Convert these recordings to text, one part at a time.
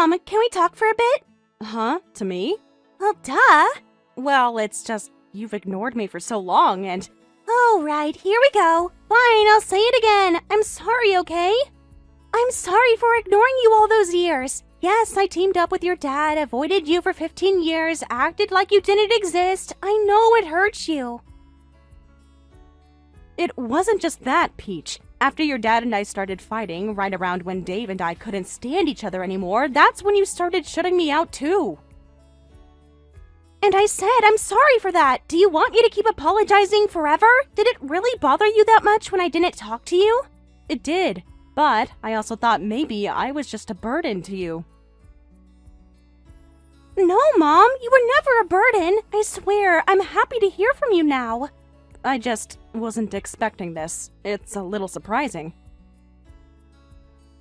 Mom, can we talk for a bit? Huh? To me? Well, duh. Well, it's just you've ignored me for so long and... Oh, right, here we go. Fine, I'll say it again. I'm sorry, okay? I'm sorry for ignoring you all those years. Yes, I teamed up with your dad, avoided you for 15 years, acted like you didn't exist. I know it hurts you. It wasn't just that, Peach. After your dad and I started fighting, right around when Dave and I couldn't stand each other anymore, that's when you started shutting me out too. And I said I'm sorry for that. Do you want me to keep apologizing forever? Did it really bother you that much when I didn't talk to you? It did, but I also thought maybe I was just a burden to you. No, Mom, you were never a burden. I swear, I'm happy to hear from you now. I just wasn't expecting this. It's a little surprising.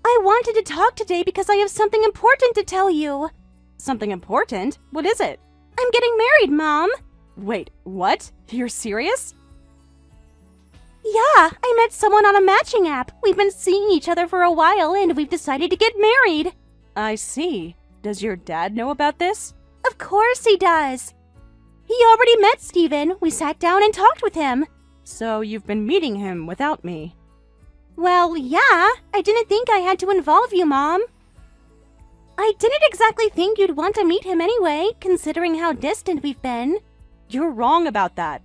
I wanted to talk today because I have something important to tell you. Something important? What is it? I'm getting married, Mom. Wait, what? You're serious? Yeah, I met someone on a matching app. We've been seeing each other for a while and we've decided to get married. I see. Does your dad know about this? Of course he does. He already met Steven. We sat down and talked with him. So you've been meeting him without me? Well, yeah. I didn't think I had to involve you, Mom. I didn't exactly think you'd want to meet him anyway, considering how distant we've been. You're wrong about that.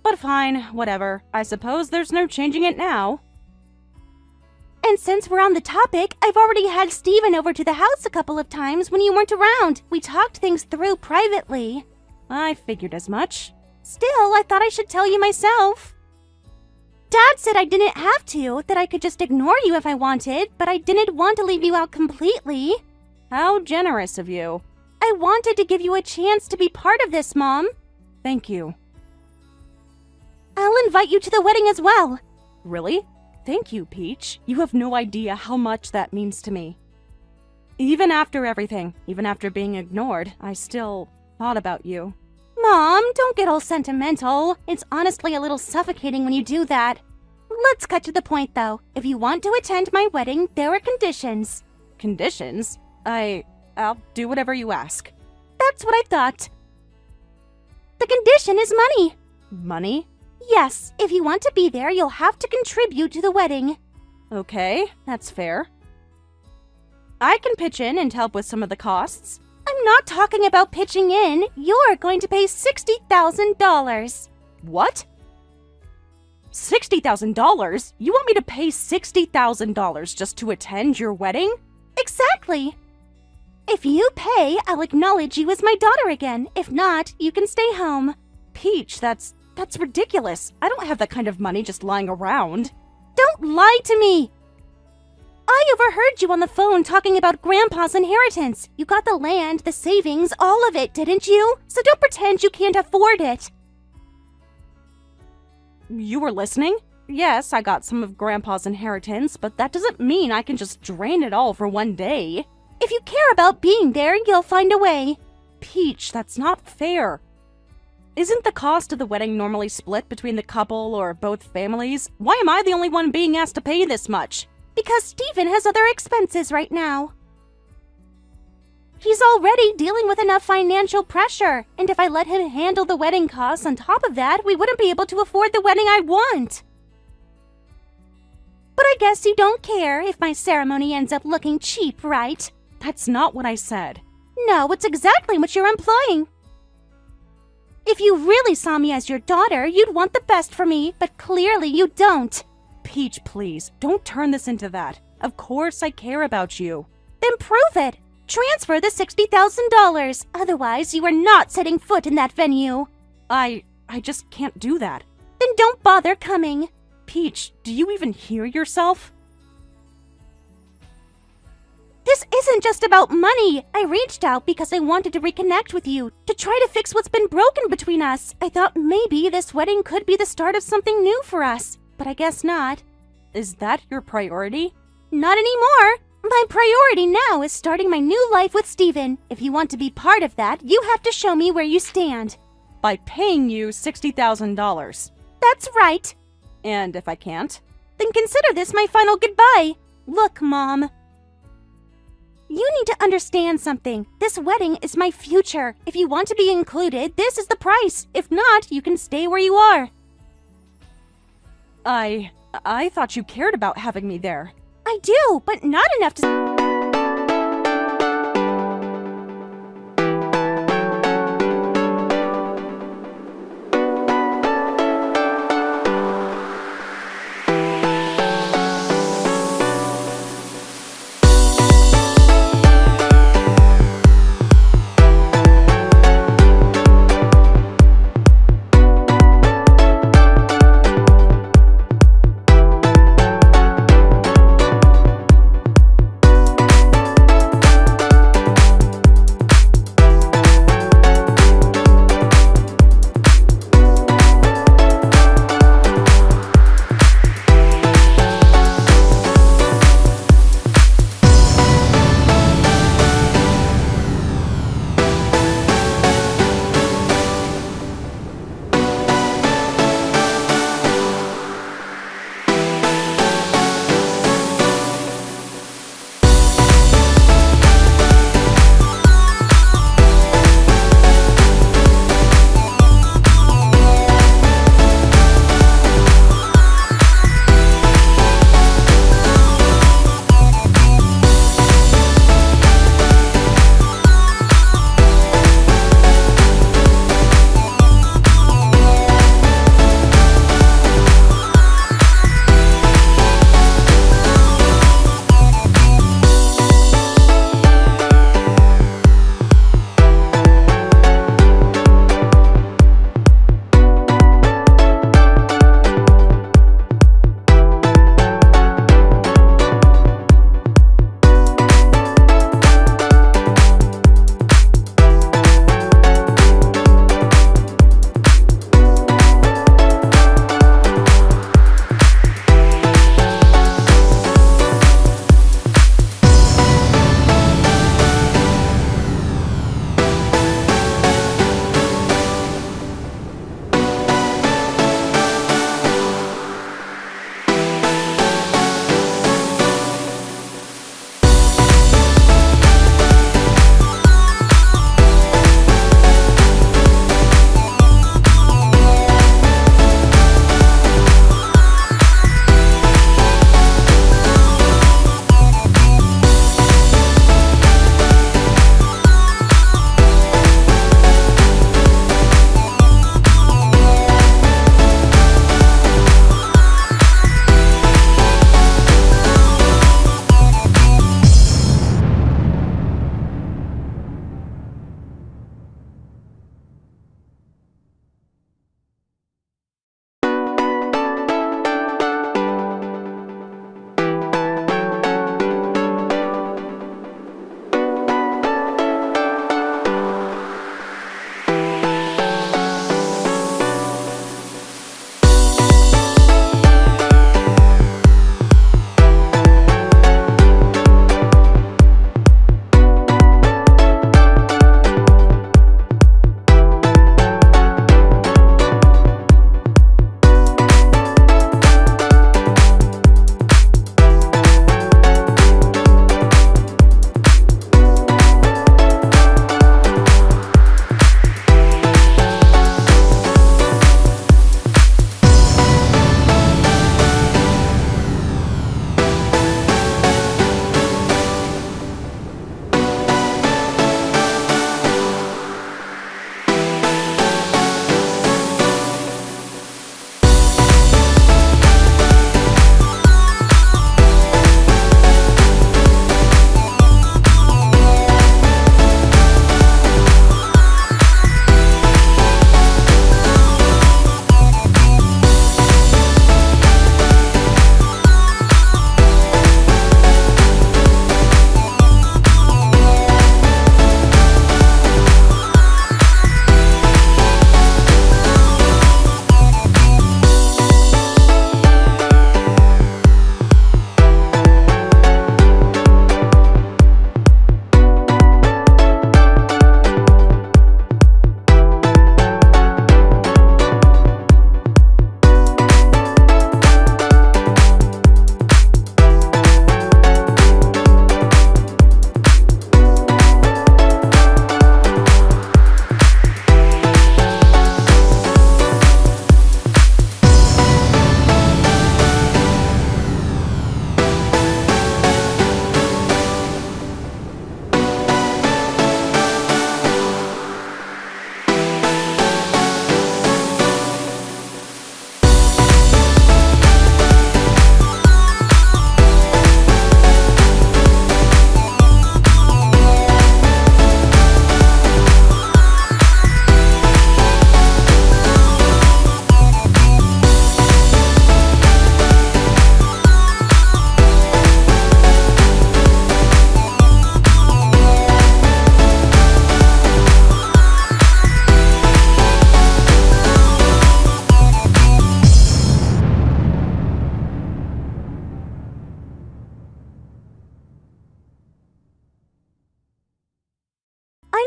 But fine, whatever. I suppose there's no changing it now. And since we're on the topic, I've already had Steven over to the house a couple of times when you weren't around. We talked things through privately. I figured as much. Still, I thought I should tell you myself. Dad said I didn't have to, that I could just ignore you if I wanted, but I didn't want to leave you out completely. How generous of you. I wanted to give you a chance to be part of this, Mom. Thank you. I'll invite you to the wedding as well. Really? Thank you, Peach. You have no idea how much that means to me. Even after everything, even after being ignored, I still thought about you. Mom, don't get all sentimental. It's honestly a little suffocating when you do that. Let's cut to the point, though. If you want to attend my wedding, there are conditions. Conditions? I'll do whatever you ask. That's what I thought. The condition is money. Money? Yes, if you want to be there, you'll have to contribute to the wedding. Okay, that's fair. I can pitch in and help with some of the costs. I'm not talking about pitching in. You're going to pay $60,000. What? $60,000? You want me to pay $60,000 just to attend your wedding? Exactly. If you pay, I'll acknowledge you as my daughter again. If not, you can stay home. Peach, that's ridiculous. I don't have that kind of money just lying around. Don't lie to me! I overheard you on the phone talking about Grandpa's inheritance. You got the land, the savings, all of it, didn't you? So don't pretend you can't afford it. You were listening? Yes, I got some of Grandpa's inheritance, but that doesn't mean I can just drain it all for one day. If you care about being there, you'll find a way. Peach, that's not fair. Isn't the cost of the wedding normally split between the couple or both families? Why am I the only one being asked to pay this much? Because Steven has other expenses right now. He's already dealing with enough financial pressure, and if I let him handle the wedding costs on top of that, we wouldn't be able to afford the wedding I want. But I guess you don't care if my ceremony ends up looking cheap, right? That's not what I said. No, it's exactly what you're implying. If you really saw me as your daughter, you'd want the best for me, but clearly you don't. Peach, please, don't turn this into that. Of course I care about you. Then prove it. Transfer the $60,000. Otherwise, you are not setting foot in that venue. I just can't do that. Then don't bother coming. Peach, do you even hear yourself? This isn't just about money. I reached out because I wanted to reconnect with you, to try to fix what's been broken between us. I thought maybe this wedding could be the start of something new for us, but I guess not. Is that your priority? Not anymore. My priority now is starting my new life with Steven. If you want to be part of that, you have to show me where you stand. By paying you $60,000. That's right. And if I can't? Then consider this my final goodbye. Look, Mom. You need to understand something. This wedding is my future. If you want to be included, this is the price. If not, you can stay where you are. I thought you cared about having me there. I do, but not enough to...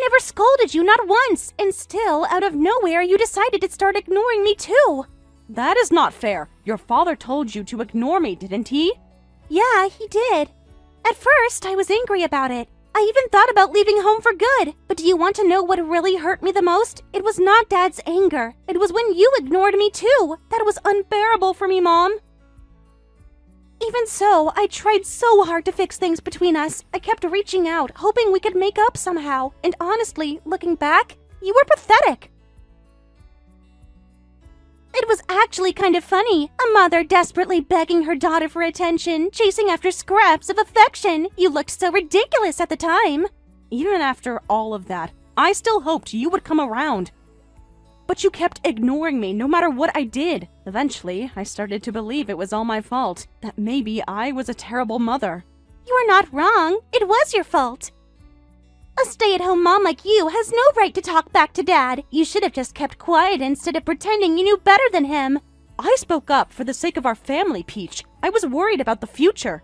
never scolded you, not once, and still, out of nowhere, you decided to start ignoring me too. That is not fair. Your father told you to ignore me, didn't he? Yeah, he did. At first, I was angry about it. I even thought about leaving home for good. But do you want to know what really hurt me the most? It was not Dad's anger. It was when you ignored me too. That was unbearable for me, Mom. Even so, I tried so hard to fix things between us. I kept reaching out, hoping we could make up somehow. And honestly, looking back, you were pathetic. It was actually kind of funny. A mother desperately begging her daughter for attention, chasing after scraps of affection. You looked so ridiculous at the time. Even after all of that, I still hoped you would come around. But you kept ignoring me no matter what I did. Eventually, I started to believe it was all my fault, that maybe I was a terrible mother. You are not wrong. It was your fault. A stay-at-home mom like you has no right to talk back to Dad. You should have just kept quiet instead of pretending you knew better than him. I spoke up for the sake of our family, Peach. I was worried about the future.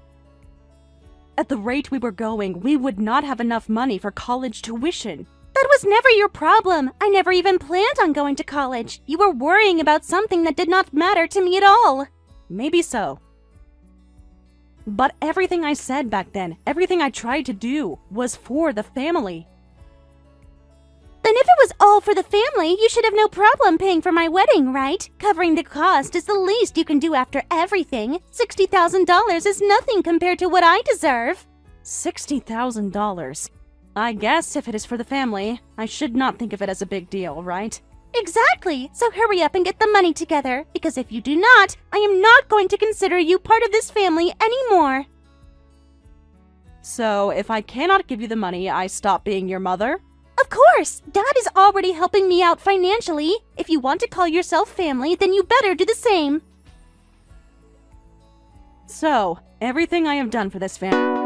At the rate we were going, we would not have enough money for college tuition. That was never your problem. I never even planned on going to college. You were worrying about something that did not matter to me at all. Maybe so. But everything I said back then, everything I tried to do, was for the family. Then if it was all for the family, you should have no problem paying for my wedding, right? Covering the cost is the least you can do after everything. $60,000 is nothing compared to what I deserve. $60,000. I guess if it is for the family, I should not think of it as a big deal, right? Exactly! So hurry up and get the money together, because if you do not, I am not going to consider you part of this family anymore. So, if I cannot give you the money, I stop being your mother? Of course! Dad is already helping me out financially. If you want to call yourself family, then you better do the same. So, everything I have done for this family...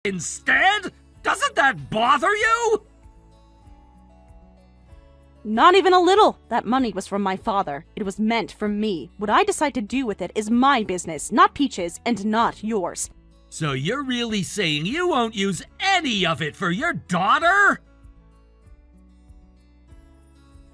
instead? Doesn't that bother you? Not even a little. That money was from my father. It was meant for me. What I decide to do with it is my business, not Peach's, and not yours. So you're really saying you won't use any of it for your daughter?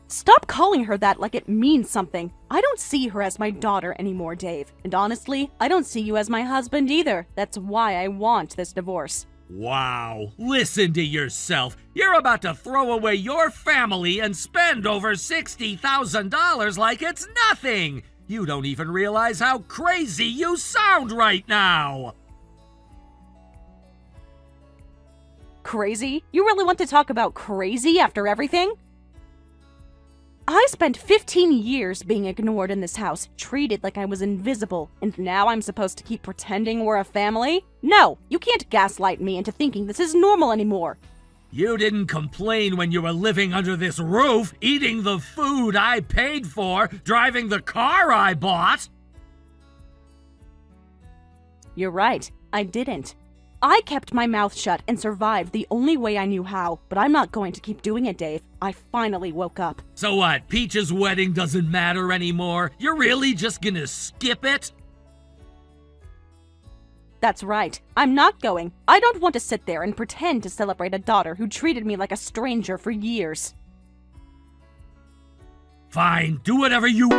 Stop calling her that like it means something. I don't see her as my daughter anymore, Dave. And honestly, I don't see you as my husband either. That's why I want this divorce. Wow, listen to yourself. You're about to throw away your family and spend over $60,000 like it's nothing. You don't even realize how crazy you sound right now. Crazy? You really want to talk about crazy after everything? I spent 15 years being ignored in this house, treated like I was invisible, and now I'm supposed to keep pretending we're a family? No, you can't gaslight me into thinking this is normal anymore. You didn't complain when you were living under this roof, eating the food I paid for, driving the car I bought. You're right, I didn't. I kept my mouth shut and survived the only way I knew how, but I'm not going to keep doing it, Dave. I finally woke up. So what, Peach's wedding doesn't matter anymore? You're really just gonna skip it? That's right. I'm not going. I don't want to sit there and pretend to celebrate a daughter who treated me like a stranger for years. Fine, do whatever you...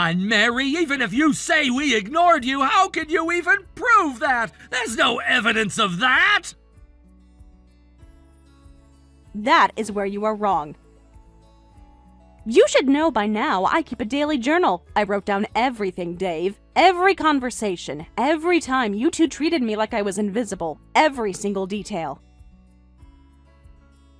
on, Mary. Even if you say we ignored you, how can you even prove that? There's no evidence of that! That is where you are wrong. You should know by now I keep a daily journal. I wrote down everything, Dave. Every conversation, every time you two treated me like I was invisible, every single detail.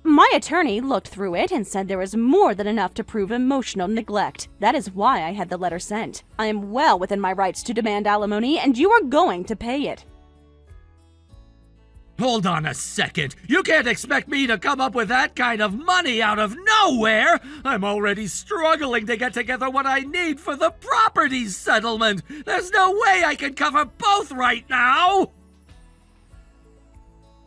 My attorney looked through it and said there was more than enough to prove emotional neglect. That is why I had the letter sent. I am well within my rights to demand alimony, and you are going to pay it. Hold on a second. You can't expect me to come up with that kind of money out of nowhere. I'm already struggling to get together what I need for the property settlement. There's no way I can cover both right now.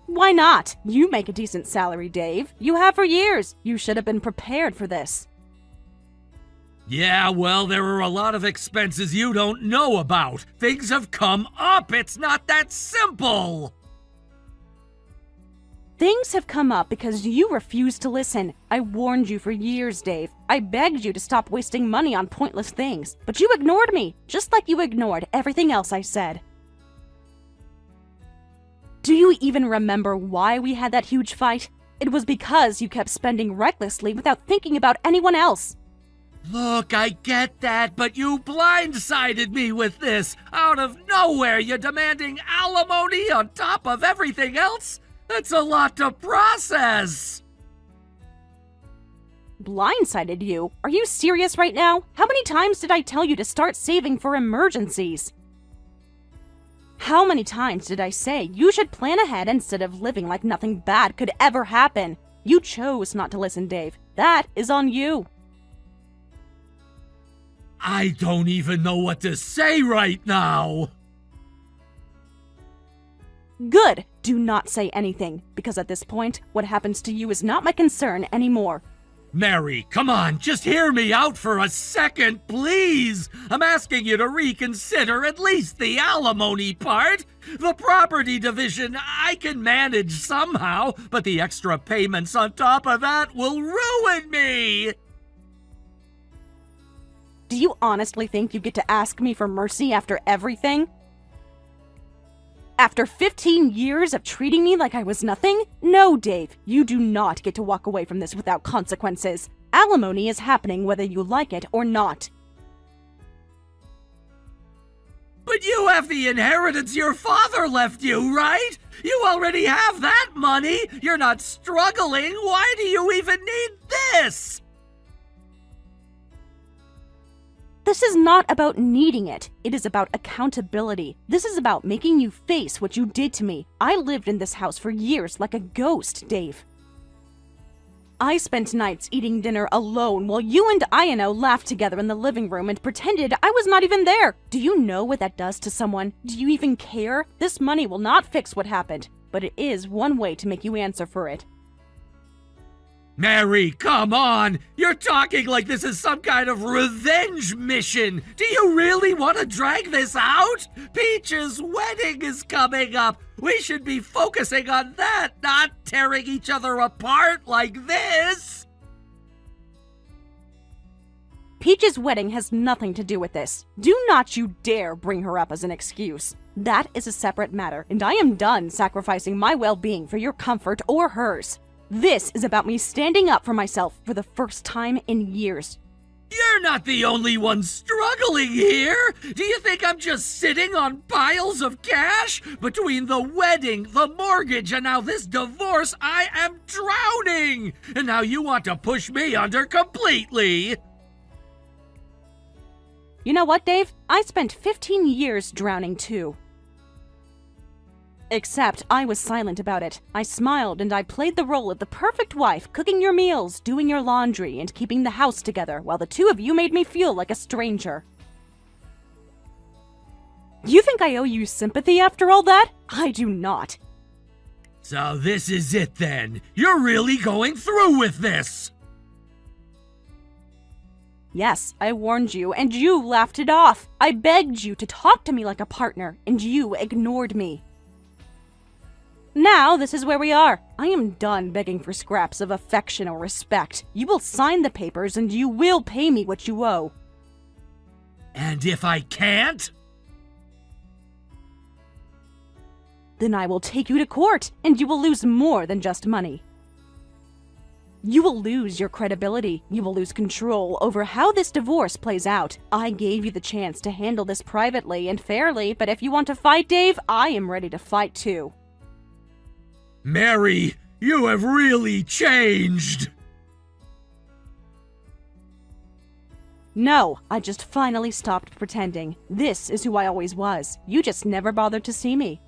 Why not? You make a decent salary, Dave. You have for years. You should have been prepared for this. Yeah, well, there are a lot of expenses you don't know about. Things have come up. It's not that simple. Things have come up because you refused to listen. I warned you for years, Dave. I begged you to stop wasting money on pointless things, but you ignored me, just like you ignored everything else I said. Do you even remember why we had that huge fight? It was because you kept spending recklessly without thinking about anyone else. Look, I get that, but you blindsided me with this. Out of nowhere, you're demanding alimony on top of everything else? That's a lot to process. Blindsided you? Are you serious right now? How many times did I tell you to start saving for emergencies? How many times did I say you should plan ahead instead of living like nothing bad could ever happen? You chose not to listen, Dave. That is on you. I don't even know what to say right now. Good. Do not say anything, because at this point, what happens to you is not my concern anymore. Mary, come on, just hear me out for a second, please. I'm asking you to reconsider at least the alimony part. The property division I can manage somehow, but the extra payments on top of that will ruin me. Do you honestly think you get to ask me for mercy after everything? After 15 years of treating me like I was nothing? No, Dave, you do not get to walk away from this without consequences. Alimony is happening whether you like it or not. But you have the inheritance your father left you, right? You already have that money. You're not struggling. Why do you even need this? This is not about needing it. It is about accountability. This is about making you face what you did to me. I lived in this house for years like a ghost, Dave. I spent nights eating dinner alone while you and Ayano laughed together in the living room and pretended I was not even there. Do you know what that does to someone? Do you even care? This money will not fix what happened, but it is one way to make you answer for it. Mary, come on! You're talking like this is some kind of revenge mission! Do you really want to drag this out? Peach's wedding is coming up! We should be focusing on that, not tearing each other apart like this! Peach's wedding has nothing to do with this. Do not you dare bring her up as an excuse. That is a separate matter, and I am done sacrificing my well-being for your comfort or hers. This is about me standing up for myself for the first time in years. You're not the only one struggling here! Do you think I'm just sitting on piles of cash? Between the wedding, the mortgage, and now this divorce, I am drowning! And now you want to push me under completely! You know what, Dave? I spent 15 years drowning too. Except I was silent about it. I smiled and I played the role of the perfect wife, cooking your meals, doing your laundry, and keeping the house together, while the two of you made me feel like a stranger. You think I owe you sympathy after all that? I do not. So this is it then. You're really going through with this! Yes, I warned you, and you laughed it off. I begged you to talk to me like a partner, and you ignored me. Now, this is where we are. I am done begging for scraps of affection or respect. You will sign the papers and you will pay me what you owe. And if I can't? Then I will take you to court, and you will lose more than just money. You will lose your credibility. You will lose control over how this divorce plays out. I gave you the chance to handle this privately and fairly, but if you want to fight, Dave, I am ready to fight too. Mary, You have really changed! No, I just finally stopped pretending. This is who I always was. You just never bothered to see me.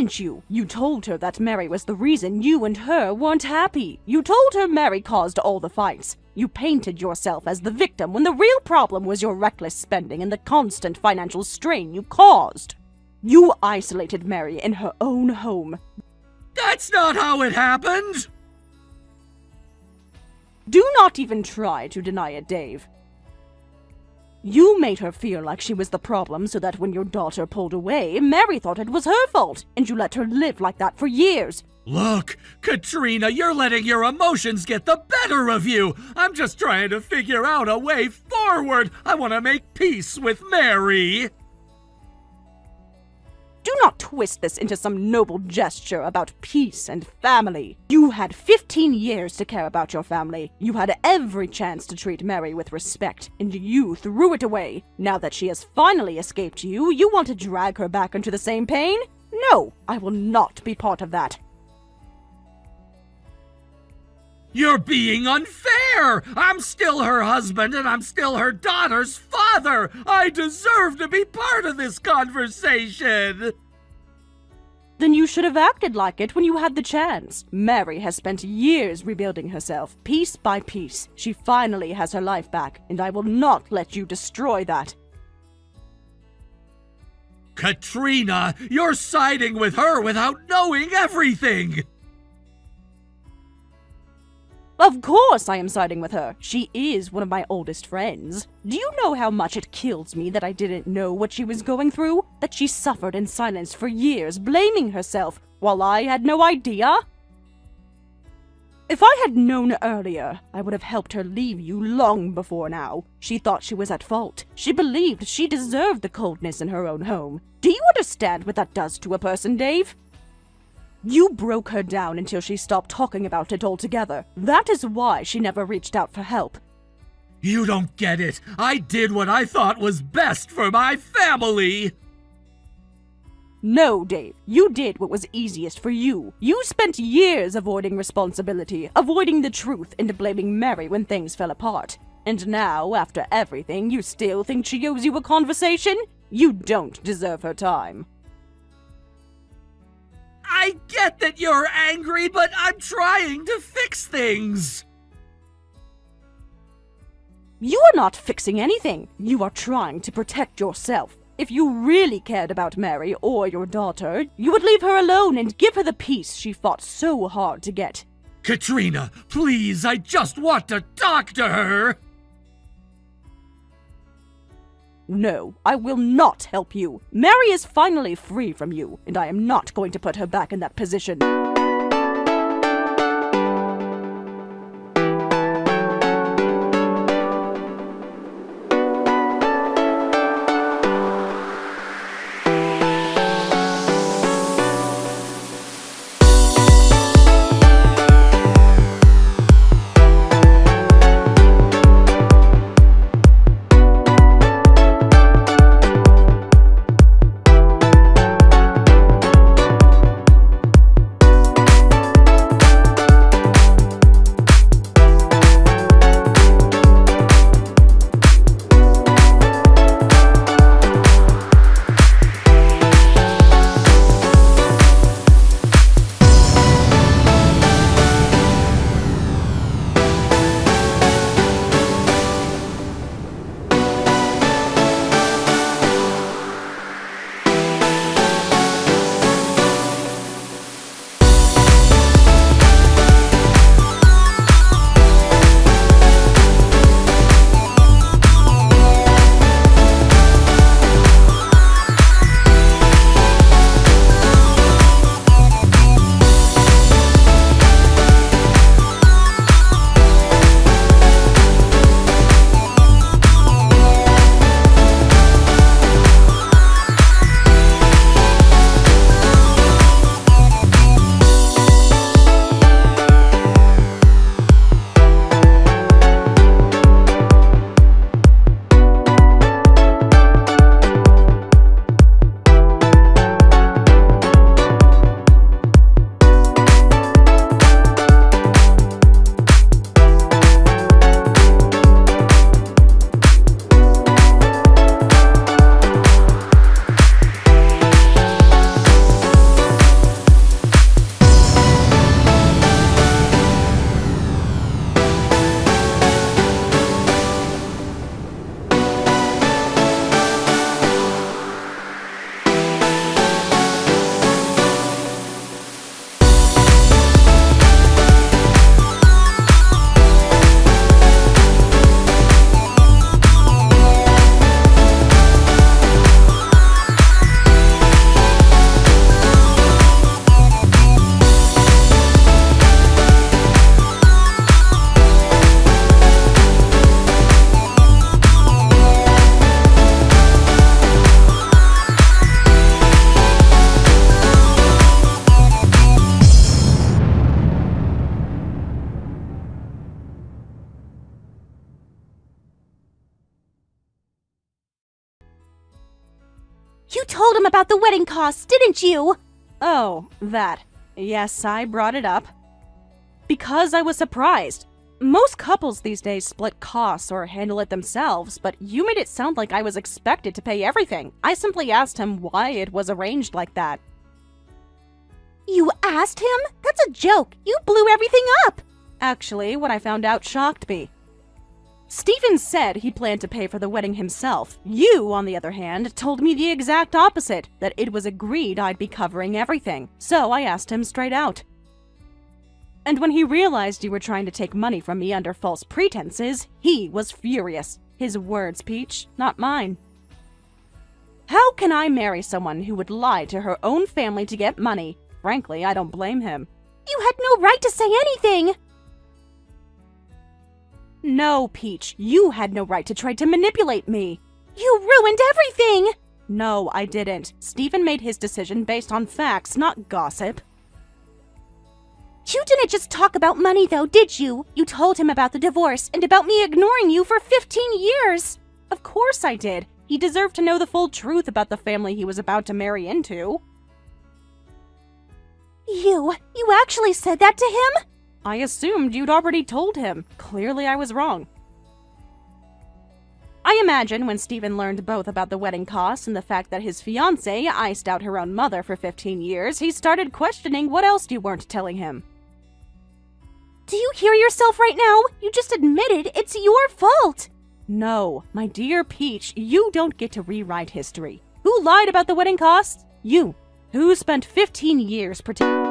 Didn't you? You told her that Mary was the reason you and her weren't happy. You told her Mary caused all the fights. You painted yourself as the victim when the real problem was your reckless spending and the constant financial strain you caused. You isolated Mary in her own home. That's not how it happened! Do not even try to deny it, Dave. You made her feel like she was the problem so that when your daughter pulled away, Mary thought it was her fault, and you let her live like that for years. Look, Katrina, you're letting your emotions get the better of you. I'm just trying to figure out a way forward. I want to make peace with Mary. Do not twist this into some noble gesture about peace and family. You had 15 years to care about your family. You had every chance to treat Mary with respect, and you threw it away. Now that she has finally escaped you, you want to drag her back into the same pain? No, I will not be part of that. You're being unfair! I'm still her husband and I'm still her daughter's father! I deserve to be part of this conversation! Then you should have acted like it when you had the chance. Mary has spent years rebuilding herself, piece by piece. She finally has her life back, and I will not let you destroy that. Katrina, you're siding with her without knowing everything! Of course I am siding with her. She is one of my oldest friends. Do you know how much it kills me that I didn't know what she was going through? That she suffered in silence for years, blaming herself, while I had no idea? If I had known earlier, I would have helped her leave you long before now. She thought she was at fault. She believed she deserved the coldness in her own home. Do you understand what that does to a person, Dave? You broke her down until she stopped talking about it altogether. That is why she never reached out for help. You don't get it. I did what I thought was best for my family. No, Dave, you did what was easiest for you. You spent years avoiding responsibility, avoiding the truth, and blaming Mary when things fell apart. And now, after everything, you still think she owes you a conversation? You don't deserve her time. I get that you're angry, but I'm trying to fix things. You are not fixing anything. You are trying to protect yourself. If you really cared about Mary or your daughter, you would leave her alone and give her the peace she fought so hard to get. Katrina, please, I just want to talk to her. No, I will not help you. Mary is finally free from you, and I am not going to put her back in that position. You told him about the wedding costs, didn't you? Oh, that. Yes, I brought it up. Because I was surprised. Most couples these days split costs or handle it themselves, but you made it sound like I was expected to pay everything. I simply asked him why it was arranged like that. You asked him? That's a joke. You blew everything up. Actually, what I found out shocked me. Stephen said he planned to pay for the wedding himself. You, on the other hand, told me the exact opposite, that it was agreed I'd be covering everything. So I asked him straight out. And when he realized you were trying to take money from me under false pretenses, he was furious. His words, Peach, not mine. How can I marry someone who would lie to her own family to get money? Frankly, I don't blame him. You had no right to say anything. No, Peach, you had no right to try to manipulate me. You ruined everything! No, I didn't. Steven made his decision based on facts, not gossip. You didn't just talk about money, though, did you? You told him about the divorce and about me ignoring you for 15 years. Of course I did. He deserved to know the full truth about the family he was about to marry into. You actually said that to him? I assumed you'd already told him. Clearly I was wrong. I imagine when Steven learned both about the wedding costs and the fact that his fiancée iced out her own mother for 15 years, he started questioning what else you weren't telling him. Do you hear yourself right now? You just admitted it's your fault. No, my dear Peach, you don't get to rewrite history. Who lied about the wedding costs? You. Who spent 15 years pretending...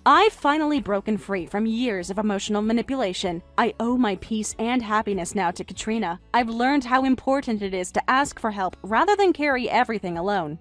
I've finally broken free from years of emotional manipulation. I owe my peace and happiness now to Katrina. I've learned how important it is to ask for help rather than carry everything alone.